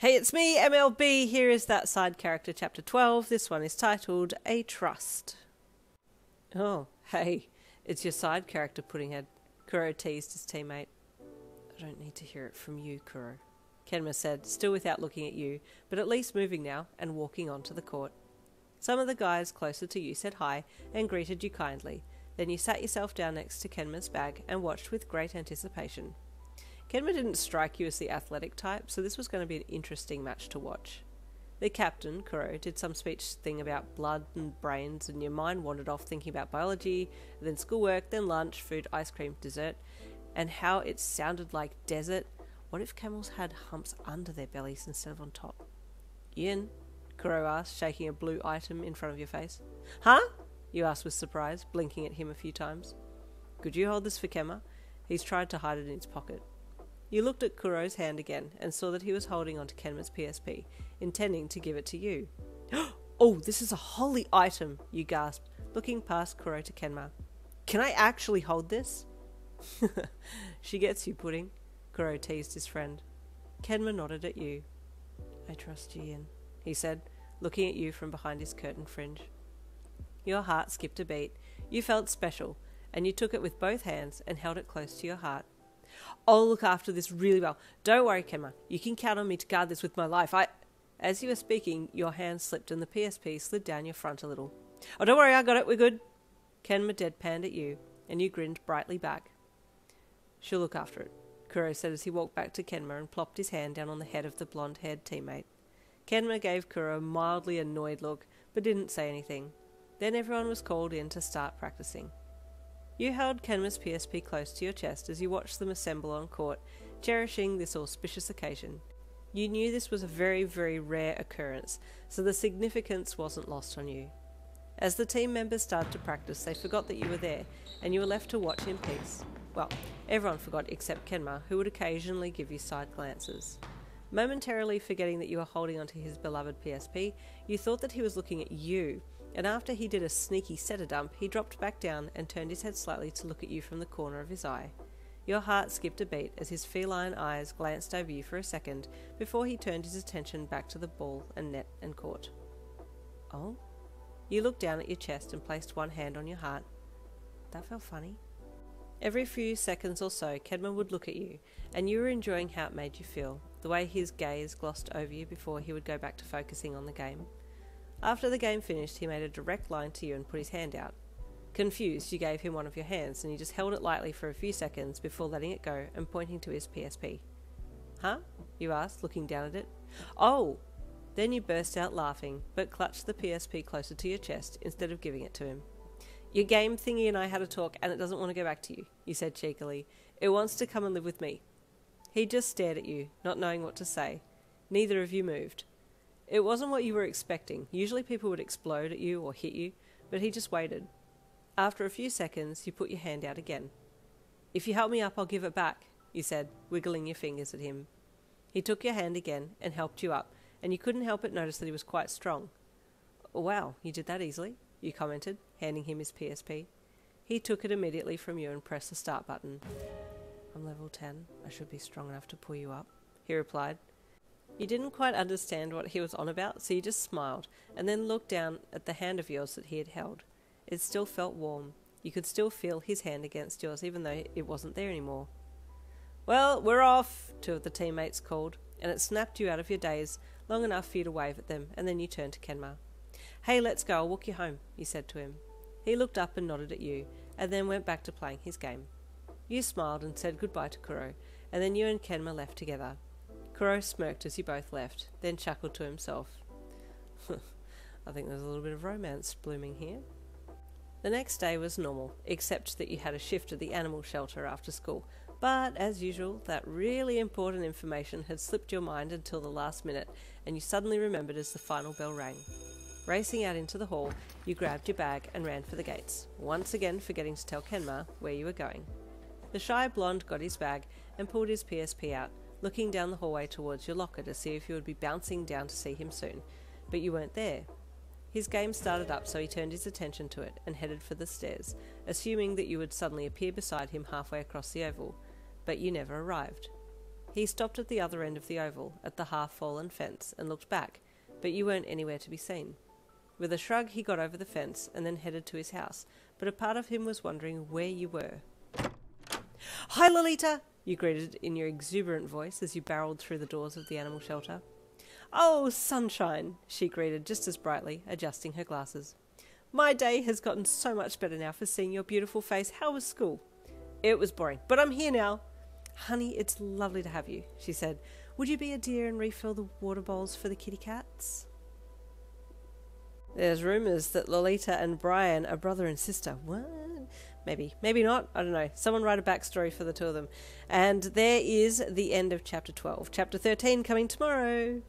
Hey, it's me, MLB. Here is that side character, chapter 12. This one is titled A Trust. Oh, hey, it's your side character, Puddinghead. Kuro teased his teammate. I don't need to hear it from you, Kuro, Kenma said, still without looking at you, but at least moving now and walking onto the court. Some of the guys closer to you said hi and greeted you kindly. Then you sat yourself down next to Kenma's bag and watched with great anticipation. Kenma didn't strike you as the athletic type, so this was going to be an interesting match to watch. The captain, Kuro, did some speech thing about blood and brains, and your mind wandered off thinking about biology, then schoolwork, then lunch, food, ice cream, dessert, and how it sounded like desert. What if camels had humps under their bellies instead of on top? Ian, Kuro asked, shaking a blue item in front of your face. Huh? You asked with surprise, blinking at him a few times. Could you hold this for Kenma? He's tried to hide it in his pocket. You looked at Kuro's hand again and saw that he was holding onto Kenma's PSP, intending to give it to you. Oh, this is a holy item, you gasped, looking past Kuro to Kenma. Can I actually hold this? She gets you, Pudding, Kuro teased his friend. Kenma nodded at you. I trust you, Ian, he said, looking at you from behind his curtain fringe. Your heart skipped a beat. You felt special, and you took it with both hands and held it close to your heart. I'll look after this really well. Don't worry, Kenma. You can count on me to guard this with my life. As you were speaking, your hand slipped and the PSP slid down your front a little. Oh, don't worry, I got it. We're good. Kenma deadpanned at you, and you grinned brightly back. She'll look after it, Kuro said as he walked back to Kenma and plopped his hand down on the head of the blonde-haired teammate. Kenma gave Kuro a mildly annoyed look, but didn't say anything. Then everyone was called in to start practicing. You held Kenma's PSP close to your chest as you watched them assemble on court, cherishing this auspicious occasion. You knew this was a very, very rare occurrence, so the significance wasn't lost on you. As the team members started to practice, they forgot that you were there, and you were left to watch in peace. Well, everyone forgot except Kenma, who would occasionally give you side glances. Momentarily forgetting that you were holding onto his beloved PSP, you thought that he was looking at you, and after he did a sneaky setter dump, he dropped back down and turned his head slightly to look at you from the corner of his eye. Your heart skipped a beat as his feline eyes glanced over you for a second before he turned his attention back to the ball and net and court. Oh? You looked down at your chest and placed one hand on your heart. That felt funny. Every few seconds or so, Kenma would look at you, and you were enjoying how it made you feel, the way his gaze glossed over you before he would go back to focusing on the game. After the game finished, he made a direct line to you and put his hand out. Confused, you gave him one of your hands, and he just held it lightly for a few seconds before letting it go and pointing to his PSP. Huh? You asked, looking down at it. Oh! Then you burst out laughing, but clutched the PSP closer to your chest instead of giving it to him. Your game thingy and I had a talk, and it doesn't want to go back to you, you said cheekily. It wants to come and live with me. He just stared at you, not knowing what to say. Neither of you moved. It wasn't what you were expecting. Usually people would explode at you or hit you, but he just waited. After a few seconds, you put your hand out again. If you help me up, I'll give it back, you said, wiggling your fingers at him. He took your hand again and helped you up, and you couldn't help but notice that he was quite strong. Wow, you did that easily, you commented, handing him his PSP. He took it immediately from you and pressed the start button. I'm level 10. I should be strong enough to pull you up, he replied. You didn't quite understand what he was on about, so you just smiled, and then looked down at the hand of yours that he had held. It still felt warm. You could still feel his hand against yours, even though it wasn't there anymore. Well, we're off, two of the teammates called, and it snapped you out of your daze long enough for you to wave at them, and then you turned to Kenma. Hey, let's go, I'll walk you home, you said to him. He looked up and nodded at you, and then went back to playing his game. You smiled and said goodbye to Kuro, and then you and Kenma left together. Kuro smirked as you both left, then chuckled to himself. I think there's a little bit of romance blooming here. The next day was normal, except that you had a shift at the animal shelter after school. But, as usual, that really important information had slipped your mind until the last minute, and you suddenly remembered as the final bell rang. Racing out into the hall, you grabbed your bag and ran for the gates, once again forgetting to tell Kenma where you were going. The shy blonde got his bag and pulled his PSP out, looking down the hallway towards your locker to see if you would be bouncing down to see him soon, but you weren't there. His game started up, so he turned his attention to it and headed for the stairs, assuming that you would suddenly appear beside him halfway across the oval, but you never arrived. He stopped at the other end of the oval, at the half-fallen fence, and looked back, but you weren't anywhere to be seen. With a shrug, he got over the fence and then headed to his house, but a part of him was wondering where you were. "Hi, Lolita!" you greeted in your exuberant voice as you barreled through the doors of the animal shelter. "Oh, sunshine!" she greeted just as brightly, adjusting her glasses. "My day has gotten so much better now for seeing your beautiful face. How was school?" "It was boring, but I'm here now." "Honey, it's lovely to have you," she said. "Would you be a dear and refill the water bowls for the kitty cats?" There's rumours that Lolita and Brian are brother and sister. What? Maybe not. I don't know. Someone write a backstory for the two of them. And there is the end of chapter 12. Chapter 13 coming tomorrow.